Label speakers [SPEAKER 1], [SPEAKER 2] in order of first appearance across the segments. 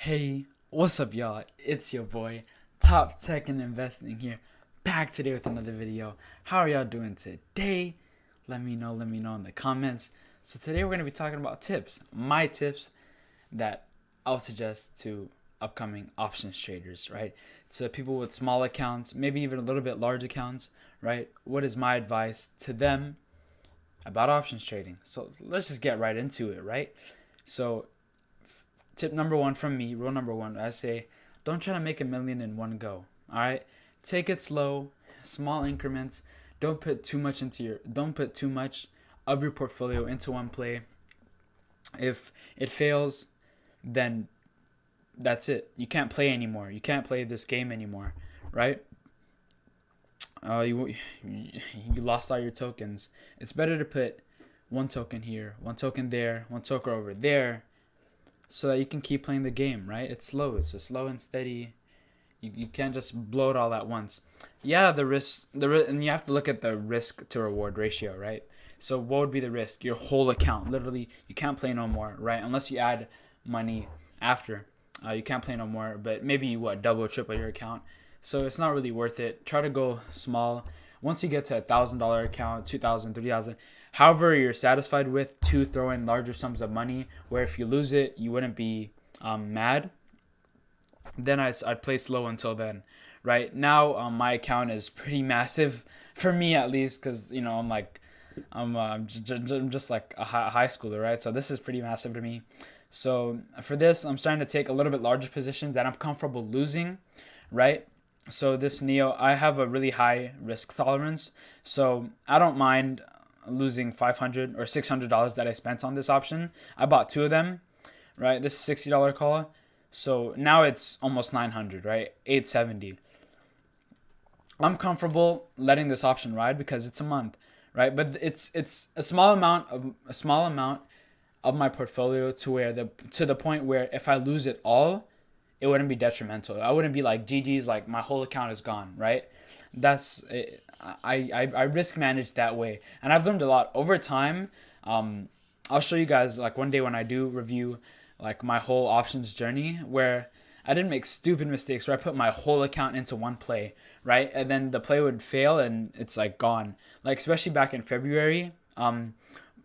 [SPEAKER 1] Hey, what's up, y'all? It's your boy, Top Tech and Investing here, back today with another video. How are y'all doing today? Let me know in the comments. So today we're gonna be talking about tips, my tips that I'll suggest to upcoming options traders, right? To people with small accounts, maybe even a little bit large accounts, right? What is my advice to them about options trading? So let's just get right into it, right? So tip number one from me, rule number one, I say, don't try to make a million in one go. All right, take it slow, small increments. Don't put too much of your portfolio into one play. If it fails, then that's it. You can't play anymore. You can't play this game anymore, right? You lost all your tokens. It's better to put one token here, one token there, one token over there, so that you can keep playing the game, right? It's slow. It's a slow and steady. You can't just blow it all at once. Yeah, and you have to look at the risk to reward ratio, right? So what would be the risk? Your whole account, literally, you can't play no more, right? Unless you add money after, you can't play no more. But maybe you double, triple your account. So it's not really worth it. Try to go small. Once you get to $1,000 account, 2,000, 3,000, however you're satisfied with, to throw in larger sums of money, where if you lose it, you wouldn't be mad. Then I'd play slow until then. Right now, my account is pretty massive for me, at least, because I'm just like a high schooler, right? So this is pretty massive to me. So for this, I'm starting to take a little bit larger positions that I'm comfortable losing, right? So this Neo, I have a really high risk tolerance, so I don't mind losing $500 or $600 that I spent on this option. I bought two of them, right? This is $60 call, so now it's almost 900, right? 870. I'm comfortable letting this option ride because it's a month, right? But it's a small amount of my portfolio to the point where if I lose it all, it wouldn't be detrimental. I wouldn't be like GG's, like my whole account is gone, right? That's I risk manage that way, and I've learned a lot over time. I'll show you guys like one day when I do review like my whole options journey, where I didn't make stupid mistakes where I put my whole account into one play, right? And then the play would fail and it's like gone. Like especially back in February,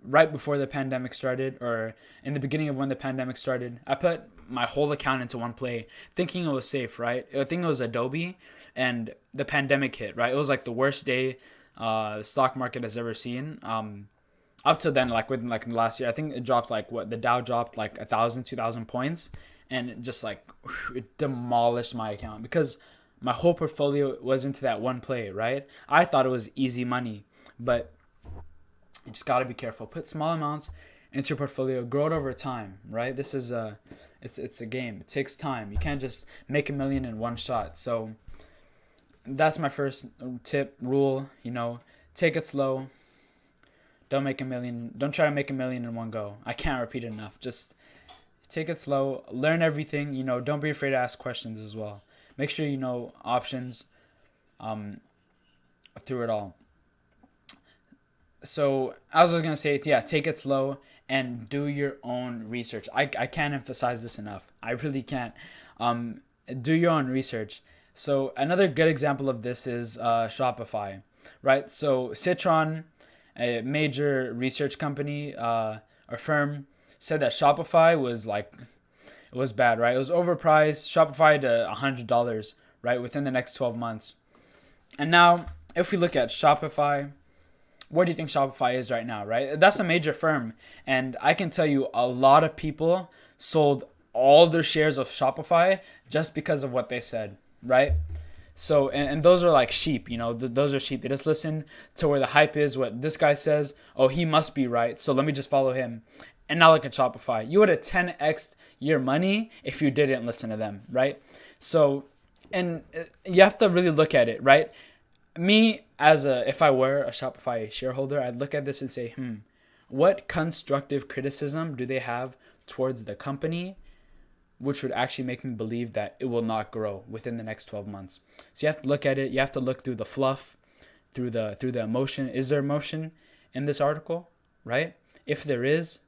[SPEAKER 1] right before the pandemic started, or in the beginning of when the pandemic started, I put my whole account into one play thinking it was safe, right? I think it was Adobe, and the pandemic hit, right? It was like the worst day the stock market has ever seen. Up to then, like within like last year, I think it dropped like the Dow dropped like 1,000, 2,000 points, and it just like it demolished my account because my whole portfolio was into that one play, right? I thought it was easy money, but you just got to be careful. Put small amounts into your portfolio, grow it over time, right? This is it's a game. It takes time. You can't just make a million in one shot. So that's my first tip, rule. Take it slow. Don't make a million. Don't try to make a million in one go. I can't repeat it enough. Just take it slow. Learn everything. Don't be afraid to ask questions as well. Make sure you know options through it all. So as I was gonna say, yeah, take it slow and do your own research. I can't emphasize this enough. I really can't. Um, do your own research. So another good example of this is Shopify, right? So Citron, a major research company or firm, said that Shopify was bad, right? It was overpriced. Shopify to $100, right, within the next 12 months. And now, if we look at Shopify, what do you think Shopify is right now, right? That's a major firm. And I can tell you a lot of people sold all their shares of Shopify just because of what they said, right? So, and those are like sheep, those are sheep. They just listen to where the hype is, what this guy says. Oh, he must be right. So let me just follow him. And now look at Shopify. You would have 10x your money if you didn't listen to them, right? So, and you have to really look at it, right? Me, if I were a Shopify shareholder, I'd look at this and say, what constructive criticism do they have towards the company, which would actually make me believe that it will not grow within the next 12 months. So you have to look at it. You have to look through the fluff, through the emotion. Is there emotion in this article, right? If there is,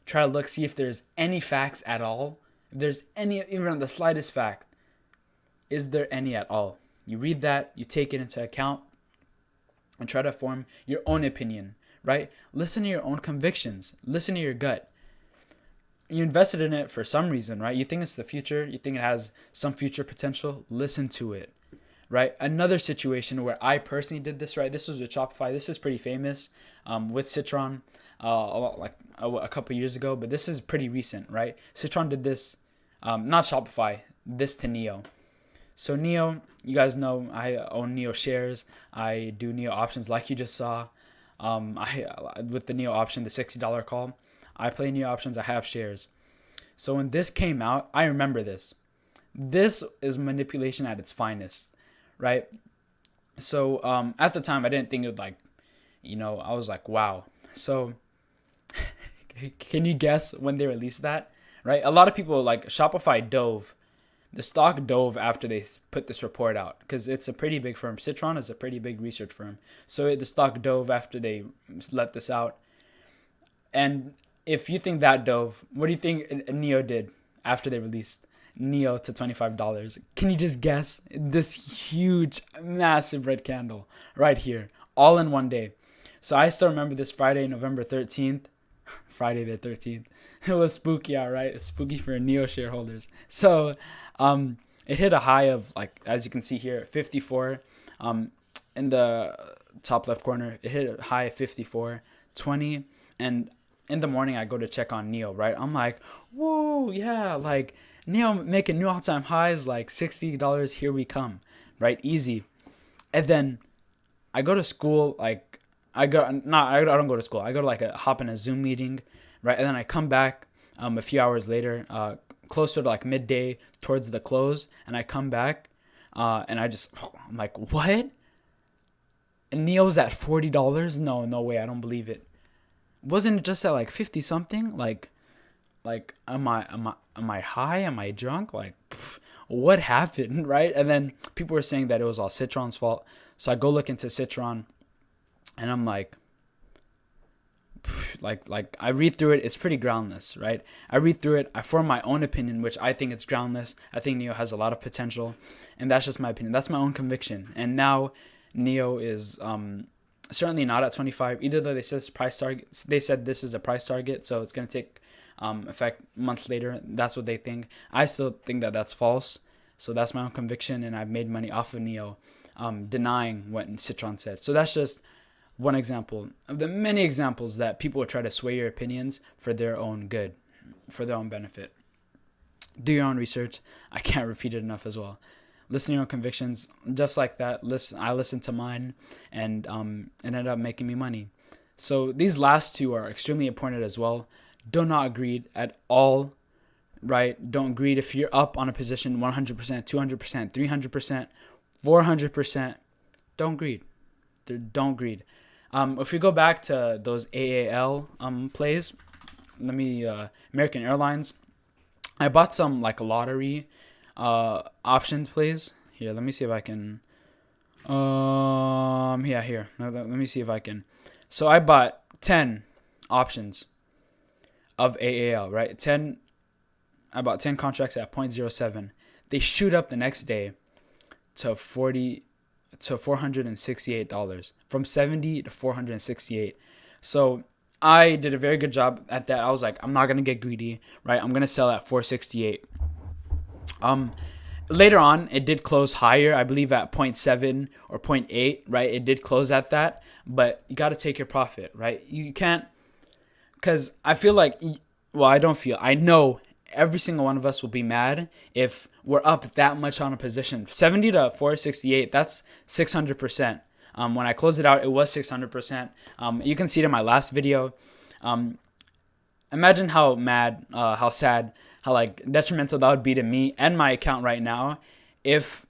[SPEAKER 1] try to see if there's any facts at all If there's any, even on the slightest fact, is there any at all? You read that, you take it into account, and try to form your own opinion, right? Listen to your own convictions. Listen to your gut. You invested in it for some reason, right? You think it's the future. You think it has some future potential. Listen to it, right? Another situation where I personally did this, right? This was with Shopify. This is pretty famous with Citron like a couple years ago, but this is pretty recent, right? Citron did this, not Shopify, this to Neo. So Neo, you guys know I own Neo shares. I do Neo options like you just saw. With the Neo option, the $60 call, I play Neo options. I have shares. So when this came out, I remember this. This is manipulation at its finest, right? So at the time, I didn't think it would I was like, wow. So can you guess when they released that, right? A lot of people Shopify dove. The stock dove after they put this report out because it's a pretty big firm. Citron is a pretty big research firm. So the stock dove after they let this out. And if you think that dove, what do you think Neo did after they released Neo to $25? Can you just guess? This huge, massive red candle right here, all in one day. So I still remember this Friday, November 13th. Friday the 13th. It was spooky, all right? It's spooky for Neo shareholders. So it hit a high of, as you can see here, 54. In the top left corner, it hit a high of 54.20. And in the morning, I go to check on Neo, right? I'm like, whoa, yeah, Neo making new all-time highs, $60, here we come, right? Easy. And then I go to school, I don't go to school. I go to hop in a Zoom meeting, right? And then I come back a few hours later, closer to midday towards the close. And I come back and I'm like, what? And Neo's at $40? No way. I don't believe it. Wasn't it just at 50 something? Am I high? Am I drunk? What happened, right? And then people were saying that it was all Citron's fault. So I go look into Citron. And I'm like I read through it. It's pretty groundless, right? I read through it. I form my own opinion, which I think it's groundless. I think Neo has a lot of potential, and that's just my opinion. That's my own conviction. And now Neo is certainly not at 25. Either though they said it's price target. They said this is a price target, so it's gonna take effect months later. That's what they think. I still think that that's false. So that's my own conviction, and I've made money off of Neo, denying what Citron said. So that's just one example of the many examples that people will try to sway your opinions for their own good, for their own benefit. Do your own research. I can't repeat it enough as well. Listen to your own convictions, just like that. I listened to mine, and it ended up making me money. So these last two are extremely important as well. Do not greed at all, right? Don't greed if you're up on a position 100%, 200%, 300%, 400%. Don't greed. Don't greed. If we go back to those AAL plays, American Airlines, I bought some lottery option plays. Here, let me see if I can. Here. Let me see if I can. So I bought 10 options of AAL, right? I bought 10 contracts at 0.07. They shoot up the next day to $468, from $70 to $468. So I did a very good job at that. I was like, I'm not gonna get greedy, right? I'm gonna sell at $468. Later on, it did close higher, I believe at 0.7 or 0.8, right? It did close at that, but you got to take your profit, right? You can't, because I know every single one of us will be mad if we're up that much on a position. 70 to 468, that's 600%. When I closed it out, it was 600%. You can see it in my last video. Imagine how mad, how sad, how detrimental that would be to me and my account right now if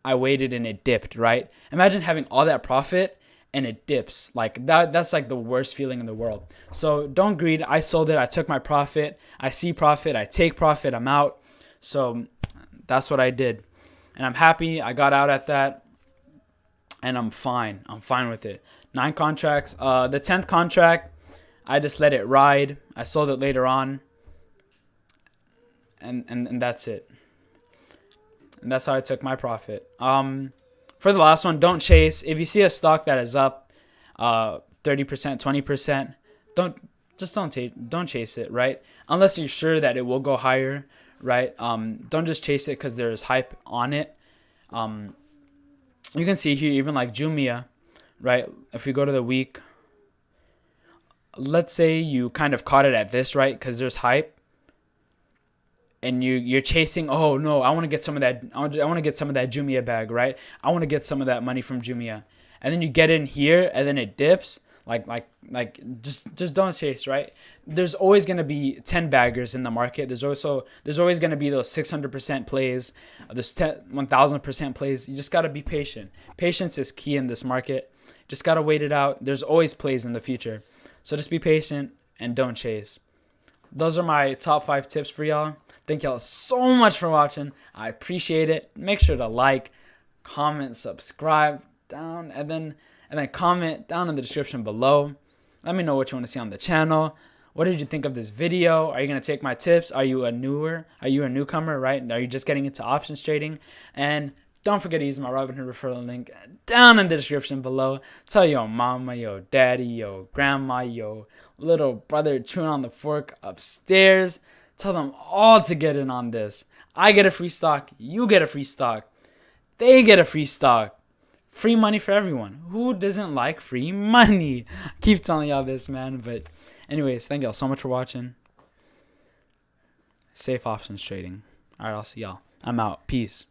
[SPEAKER 1] I waited and it dipped, right? Imagine having all that profit and it dips. That's the worst feeling in the world. So don't greed. I sold it. I took my profit. I see profit. I take profit. I'm out. So that's what I did. And I'm happy. I got out at that. And I'm fine. I'm fine with it. 9 contracts. The 10th contract, I just let it ride. I sold it later on. and that's it. And that's how I took my profit. For the last one, don't chase. If you see a stock that is up 30%, 20%, don't chase it, right? Unless you're sure that it will go higher, right? Don't just chase it because there's hype on it. You can see here, even like Jumia, right? If we go to the week, let's say you kind of caught it at this, right? Because there's hype. And you're chasing, oh no, I want to get some of that. I want to get some of that Jumia bag, right? I want to get some of that money from Jumia, and then you get in here, and then it dips. Just don't chase, right? There's always gonna be 10 baggers in the market. There's always gonna be those 600% plays, those 1000% plays. You just gotta be patient. Patience is key in this market. Just gotta wait it out. There's always plays in the future, so just be patient and don't chase. Those are my top 5 tips for y'all. Thank y'all so much for watching. I appreciate it. Make sure to like, comment, subscribe down, and then comment down in the description below. Let me know what you want to see on the channel. What did you think of this video? Are you going to take my tips? Are you a newcomer, right? Are you just getting into options trading? And don't forget to use my Robinhood referral link down in the description below. Tell your mama, your daddy, your grandma, your little brother chewing on the fork upstairs. Tell them all to get in on this. I get a free stock. You get a free stock. They get a free stock. Free money for everyone. Who doesn't like free money? I keep telling y'all this, man. But anyways, thank y'all so much for watching. Safe options trading. All right, I'll see y'all. I'm out. Peace.